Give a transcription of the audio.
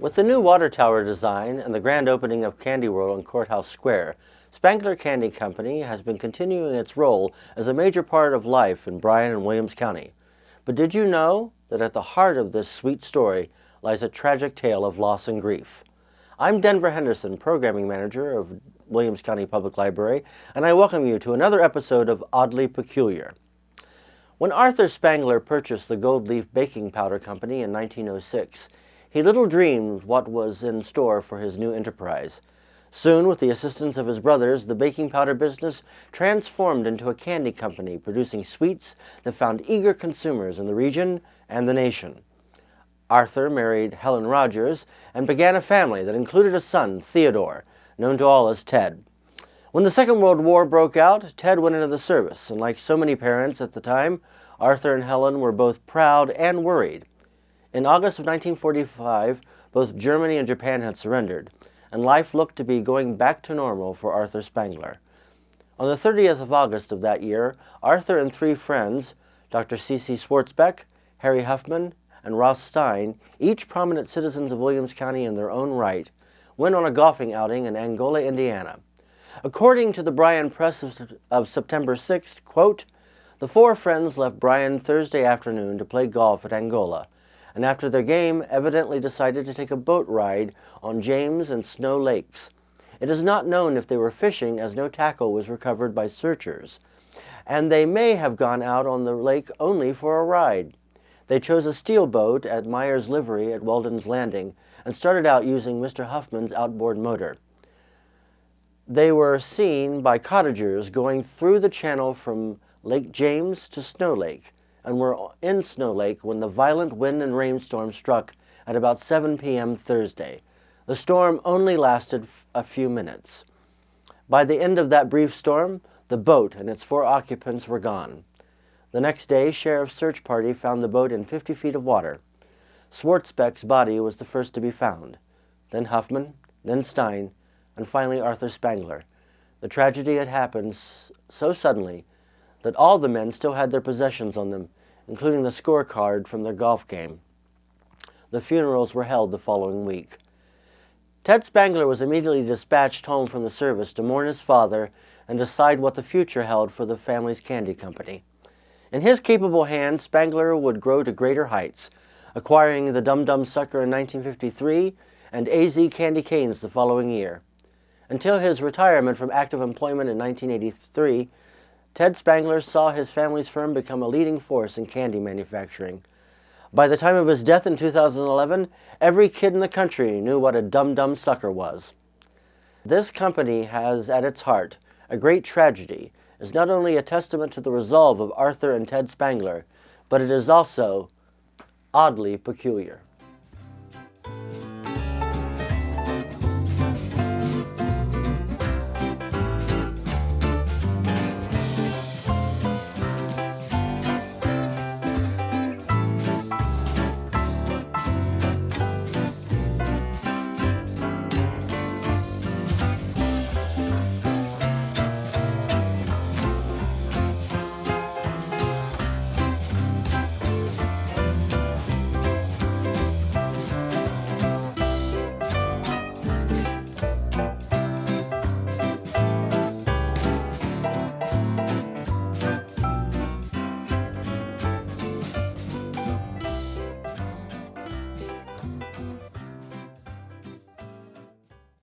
With the new water tower design and the grand opening of Candy World on Courthouse Square, Spangler Candy Company has been continuing its role as a major part of life in Bryan and Williams County. But did you know that at the heart of this sweet story lies a tragic tale of loss and grief? I'm Denver Henderson, Programming Manager of Williams County Public Library, and I welcome you to another episode of Oddly Peculiar. When Arthur Spangler purchased the Gold Leaf Baking Powder Company in 1906, he little dreamed what was in store for his new enterprise. Soon, with the assistance of his brothers, the baking powder business transformed into a candy company producing sweets that found eager consumers in the region and the nation. Arthur married Helen Rogers and began a family that included a son, Theodore, known to all as Ted. When the Second World War broke out, Ted went into the service, and like so many parents at the time, Arthur and Helen were both proud and worried. In August of 1945, both Germany and Japan had surrendered, and life looked to be going back to normal for Arthur Spangler. On the 30th of August of that year, Arthur and three friends, Dr. C.C. Schwartzbeck, Harry Huffman, and Ross Stein, each prominent citizens of Williams County in their own right, went on a golfing outing in Angola, Indiana. According to the Bryan Press of September 6th, quote, "The four friends left Bryan Thursday afternoon to play golf at Angola, and after their game evidently decided to take a boat ride on James and Snow Lakes. It is not known if they were fishing, as no tackle was recovered by searchers, and they may have gone out on the lake only for a ride. They chose a steel boat at Myers Livery at Weldon's Landing and started out using Mr. Huffman's outboard motor. They were seen by cottagers going through the channel from Lake James to Snow Lake, and were in Snow Lake when the violent wind and rainstorm struck at about 7 p.m. Thursday. The storm only lasted a few minutes. By the end of that brief storm, the boat and its four occupants were gone. The next day, Sheriff's search party found the boat in 50 feet of water. Schwartzbeck's body was the first to be found, then Huffman, then Stein, and finally Arthur Spangler. The tragedy had happened so suddenly that all the men still had their possessions on them, including the scorecard from their golf game. The funerals were held the following week. Ted Spangler was immediately dispatched home from the service to mourn his father and decide what the future held for the family's candy company. In his capable hands, Spangler would grow to greater heights, acquiring the Dum Dum Sucker in 1953 and AZ Candy Canes the following year. Until his retirement from active employment in 1983, Ted Spangler saw his family's firm become a leading force in candy manufacturing. By the time of his death in 2011, every kid in the country knew what a Dum Dum Sucker was. This company has at its heart a great tragedy. Is not only a testament to the resolve of Arthur and Ted Spangler, but it is also oddly peculiar.